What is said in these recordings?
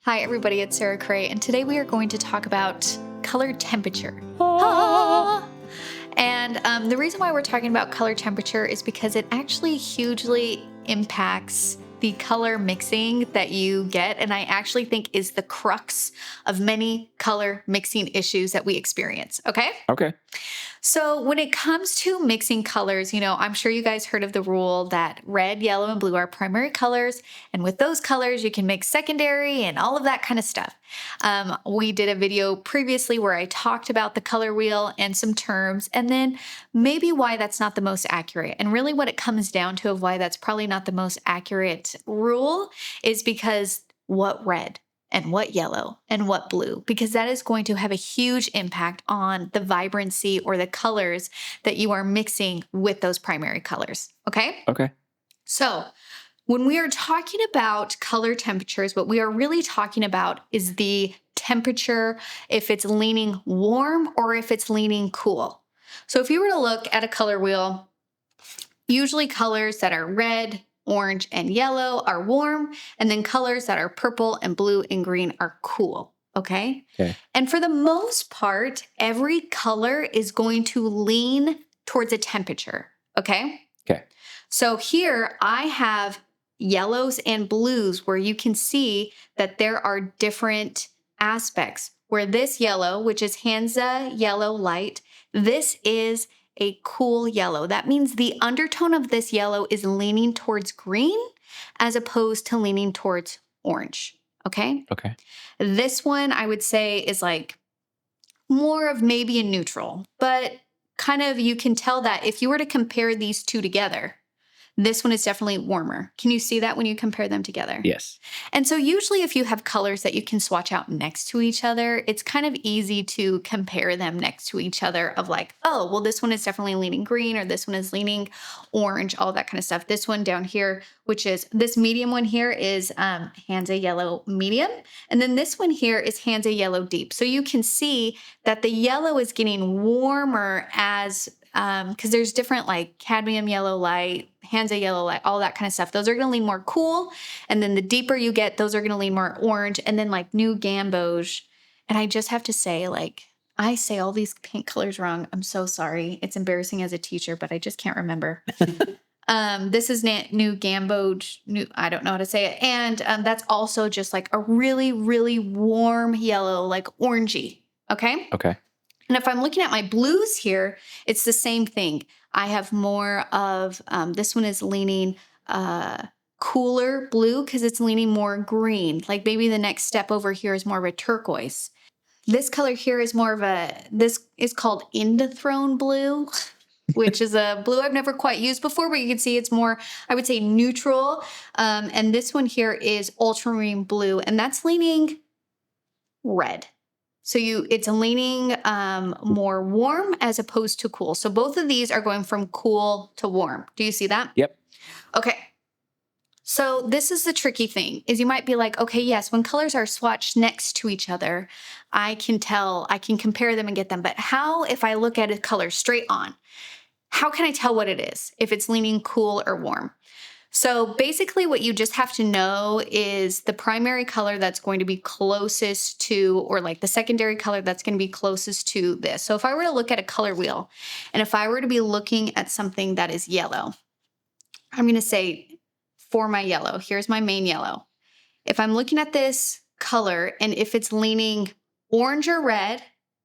Hi everybody, it's Sarah Cray, and today we are going to talk about color temperature. Ah! And the reason why we're talking about color temperature is because it actually hugely impacts the color mixing that you get, and I actually think is the crux of many color mixing issues that we experience, okay? Okay. So when it comes to mixing colors, I'm sure you guys heard of the rule that red, yellow, and blue are primary colors. And with those colors, you can mix secondary and all of that kind of stuff. We did a video previously where I talked about the color wheel and some terms, and then maybe why that's not the most accurate. And really what it comes down to of why that's probably not the most accurate rule is because what red and what yellow and what blue, because that is going to have a huge impact on the vibrancy or the colors that you are mixing with those primary colors. Okay. Okay. So when we are talking about color temperatures, what we are really talking about is the temperature, if it's leaning warm or if it's leaning cool. So if you were to look at a color wheel, usually colors that are red, orange, and yellow are warm, and then colors that are purple and blue and green are cool, okay? Okay. And for the most part, every color is going to lean towards a temperature, okay? Okay. So here I have yellows and blues where you can see that there are different aspects where this yellow, which is Hansa yellow light, this is a cool yellow. That means the undertone of this yellow is leaning towards green as opposed to leaning towards orange. Okay. Okay. This one I would say is like more of maybe a neutral, but kind of you can tell that if you were to compare these two together, this one is definitely warmer. Can you see that when you compare them together? Yes. And so usually if you have colors that you can swatch out next to each other, it's kind of easy to compare them next to each other of like, oh, well, this one is definitely leaning green or this one is leaning orange, all that kind of stuff. This one down here, which is this medium one here is Hansa yellow medium. And then this one here is Hansa yellow deep. So you can see that the yellow is getting warmer as because there's different like cadmium yellow light, Hansa yellow light, all that kind of stuff. Those are going to lean more cool. And then the deeper you get, those are going to lean more orange. And then like new gamboge. And I just have to say, like, I say all these paint colors wrong. I'm so sorry. It's embarrassing as a teacher, but I just can't remember. This is new gamboge. I don't know how to say it. And that's also just like a really, really warm yellow, like orangey. Okay. Okay. And if I'm looking at my blues here, it's the same thing. I have more of, this one is leaning cooler blue because it's leaning more green. Like maybe the next step over here is more of a turquoise. This color here is more of this is called indothrone blue, which is a blue I've never quite used before, but you can see it's more, I would say neutral. And this one here is ultramarine blue, and that's leaning red. So it's leaning more warm as opposed to cool. So both of these are going from cool to warm. Do you see that? Yep. Okay. So this is the tricky thing is you might be like, okay, yes, when colors are swatched next to each other, I can tell, I can compare them and get them. But how, if I look at a color straight on, how can I tell what it is if it's leaning cool or warm? So basically what you just have to know is the primary color that's going to be closest to, or like the secondary color that's going to be closest to this. So if I were to look at a color wheel, and if I were to be looking at something that is yellow, I'm going to say for my yellow, here's my main yellow. If I'm looking at this color and if it's leaning orange or red,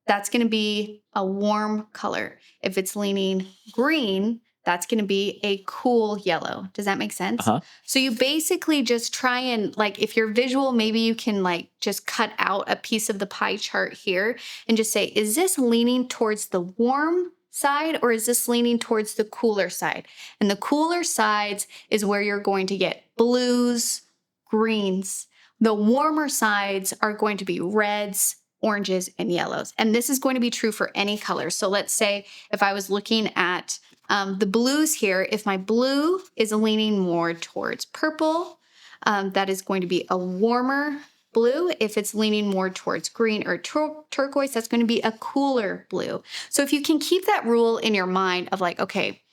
that's going to be a warm color. If it's leaning green, that's going to be a cool yellow. Does that make sense? Uh-huh. So you basically just try and like, if you're visual, maybe you can like just cut out a piece of the pie chart here and just say, is this leaning towards the warm side or is this leaning towards the cooler side? And the cooler sides is where you're going to get blues, greens. The warmer sides are going to be reds, oranges, and yellows. And this is going to be true for any color. So let's say if I was looking at the blues here, if my blue is leaning more towards purple, that is going to be a warmer blue. If it's leaning more towards green or turquoise, that's going to be a cooler blue. So if you can keep that rule in your mind of like, okay,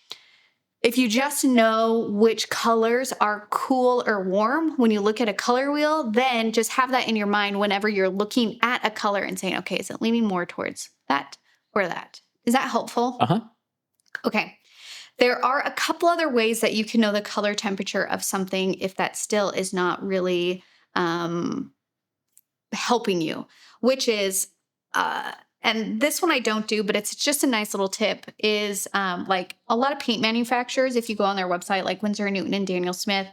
If you just know which colors are cool or warm when you look at a color wheel, then just have that in your mind whenever you're looking at a color and saying, okay, is it leaning more towards that or that? Is that helpful? Uh-huh. Okay. There are a couple other ways that you can know the color temperature of something if that still is not really helping you, which is, and this one I don't do, but it's just a nice little tip, is like a lot of paint manufacturers, if you go on their website, like Winsor & Newton and Daniel Smith,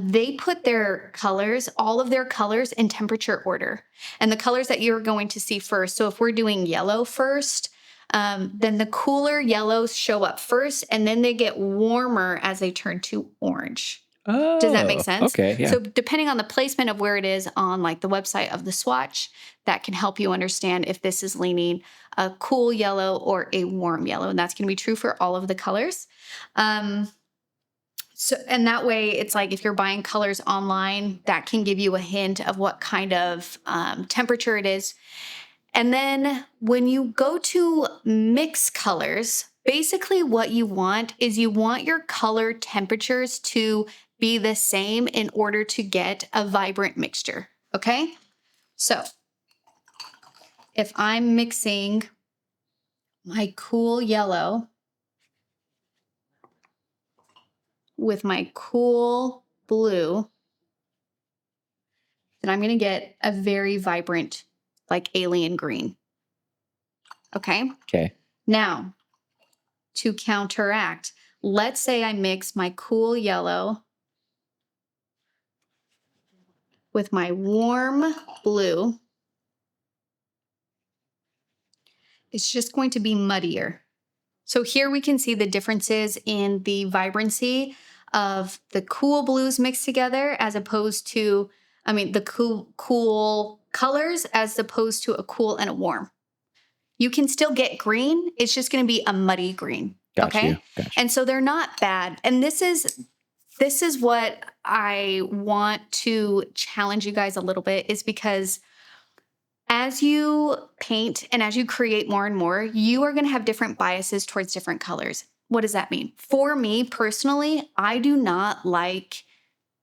they put their colors, all of their colors in temperature order. And the colors that you're going to see first, so if we're doing yellow first, then the cooler yellows show up first, and then they get warmer as they turn to orange. Does that make Oh, sense? okay, yeah. So depending on the placement of where it is on like the website of the swatch, that can help you understand if this is leaning a cool yellow or a warm yellow. And that's going to be true for all of the colors. So, and that way it's like if you're buying colors online, that can give you a hint of what kind of temperature it is. And then when you go to mix colors, basically what you want is you want your color temperatures to be the same in order to get a vibrant mixture, okay? So if I'm mixing my cool yellow with my cool blue, then I'm gonna get a very vibrant, like alien green, okay? Okay. Now, to counteract, let's say I mix my cool yellow with my warm blue. It's just going to be muddier. So here we can see the differences in the vibrancy of the cool blues mixed together as opposed to, the cool colors as opposed to a cool and a warm. You can still get green. It's just going to be a muddy green. Got Okay. you. And so they're not bad. And this is what I want to challenge you guys a little bit, is because as you paint and as you create more and more, you are going to have different biases towards different colors. What does that mean? For me personally, I do not like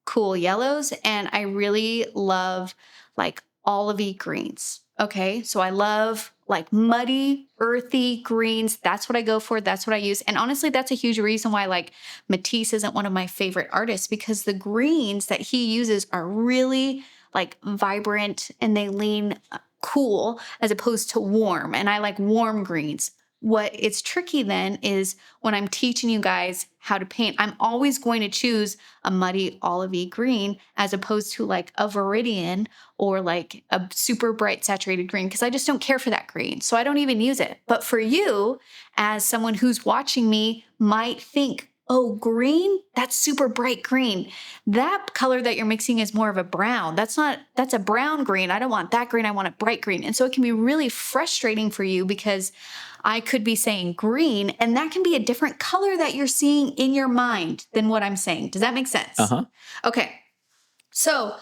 cool yellows, and I really love like olivey greens. Okay, so I love like muddy, earthy greens. That's what I go for. That's what I use. And honestly, that's a huge reason why like Matisse isn't one of my favorite artists, because the greens that he uses are really like vibrant and they lean cool as opposed to warm. And I like warm greens. What it's tricky then is when I'm teaching you guys how to paint, I'm always going to choose a muddy olivey green as opposed to like a viridian or like a super bright saturated green, because I just don't care for that green. So I don't even use it. But for you, as someone who's watching me, might think, oh, green, that's super bright green. That color that you're mixing is more of a brown. That's a brown green. I don't want that green. I want a bright green. And so it can be really frustrating for you because I could be saying green, and that can be a different color that you're seeing in your mind than what I'm saying. Does that make sense? Uh-huh. Okay. So,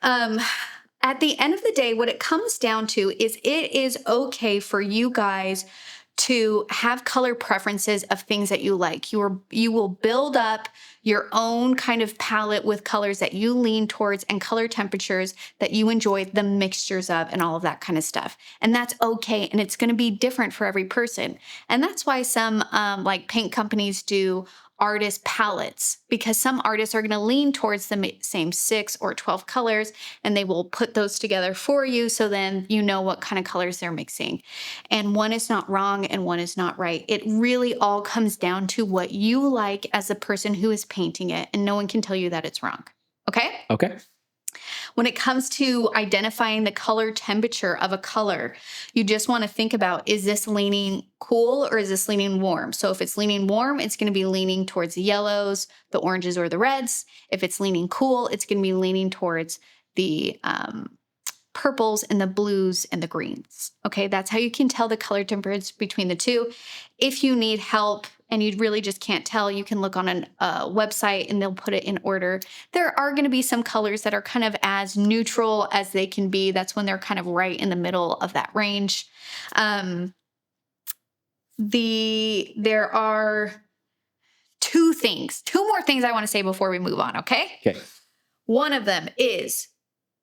at the end of the day, what it comes down to is it is okay for you guys to have color preferences of things that you like. You will build up your own kind of palette with colors that you lean towards and color temperatures that you enjoy the mixtures of and all of that kind of stuff. And that's okay. And it's going to be different for every person. And that's why some like paint companies do artist palettes, because some artists are going to lean towards the same 6 or 12 colors, and they will put those together for you. So then you know what kind of colors they're mixing. And one is not wrong and one is not right. It really all comes down to what you like as the person who is painting it, and no one can tell you that it's wrong. Okay? Okay. When it comes to identifying the color temperature of a color, you just want to think about, is this leaning cool or is this leaning warm? So if it's leaning warm, it's going to be leaning towards the yellows, the oranges, or the reds. If it's leaning cool, it's going to be leaning towards the purples and the blues and the greens. Okay, that's how you can tell the color difference between the two. If you need help and you really just can't tell, you can look on a website and they'll put it in order. There are going to be some colors that are kind of as neutral as they can be. That's when they're kind of right in the middle of that range. There are two more things I want to say before we move on, okay? Okay. One of them is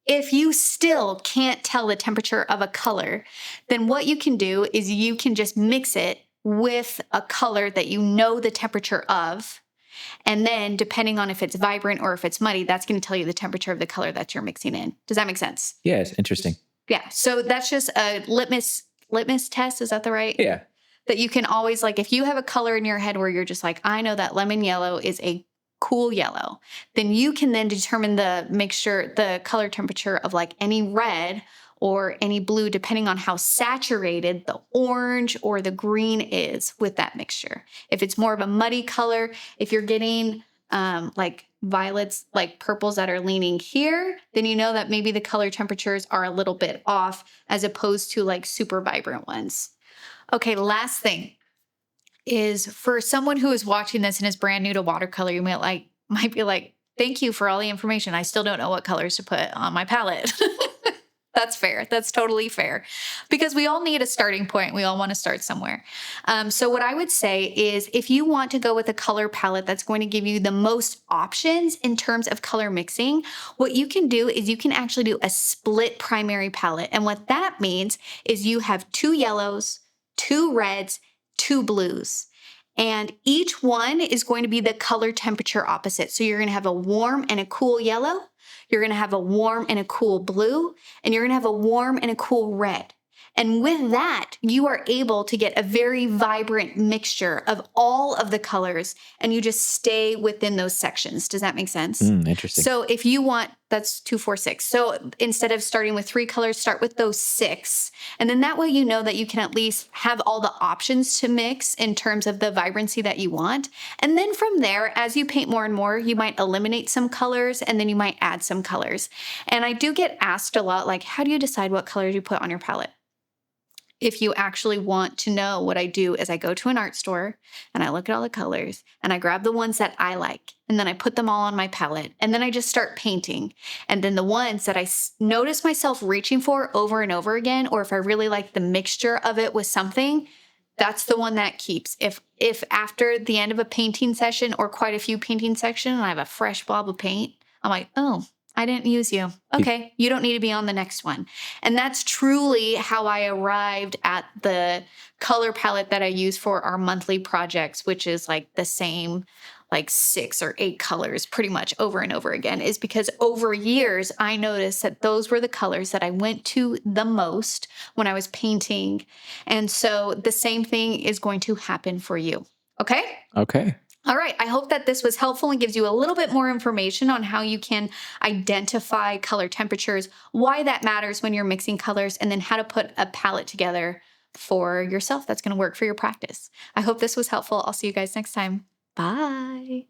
if you still can't tell the temperature of a color, then what you can do is you can just mix it with a color that you know the temperature of. And then depending on if it's vibrant or if it's muddy, that's going to tell you the temperature of the color that you're mixing in. Does that make sense? Yes. Interesting. Yeah. So that's just a litmus test. Is that the right? Yeah. That you can always, like, if you have a color in your head where you're just like, I know that lemon yellow is a cool yellow, then you can then determine the color temperature of like any red or any blue, depending on how saturated the orange or the green is with that mixture. If it's more of a muddy color, if you're getting like violets, like purples that are leaning here, then you know that maybe the color temperatures are a little bit off as opposed to like super vibrant ones. Okay, last thing is for someone who is watching this and is brand new to watercolor, you might be like, thank you for all the information. I still don't know what colors to put on my palette. That's fair. That's totally fair. Because we all need a starting point. We all want to start somewhere. So what I would say is if you want to go with a color palette that's going to give you the most options in terms of color mixing, what you can do is you can actually do a split primary palette. And what that means is you have 2 yellows, 2 reds, 2 blues. And each one is going to be the color temperature opposite. So you're going to have a warm and a cool yellow. You're going to have a warm and a cool blue, and you're going to have a warm and a cool red. And with that, you are able to get a very vibrant mixture of all of the colors, and you just stay within those sections. Does that make sense? Interesting. So if you want, that's 2, 4, 6. So instead of starting with 3 colors, start with those 6. And then that way you know that you can at least have all the options to mix in terms of the vibrancy that you want. And then from there, as you paint more and more, you might eliminate some colors and then you might add some colors. And I do get asked a lot, like, how do you decide what colors you put on your palette? If you actually want to know, what I do is I go to an art store and I look at all the colors and I grab the ones that I like and then I put them all on my palette and then I just start painting. And then the ones that I notice myself reaching for over and over again, or if I really like the mixture of it with something, that's the one that keeps. If after the end of a painting session or quite a few painting sections and I have a fresh blob of paint, I'm like, oh, I didn't use you. Okay, you don't need to be on the next one. And that's truly how I arrived at the color palette that I use for our monthly projects, which is like the same like 6 or 8 colors pretty much over and over again, is because over years, I noticed that those were the colors that I went to the most when I was painting. And so the same thing is going to happen for you. Okay? Okay. All right. I hope that this was helpful and gives you a little bit more information on how you can identify color temperatures, why that matters when you're mixing colors, and then how to put a palette together for yourself that's going to work for your practice. I hope this was helpful. I'll see you guys next time. Bye.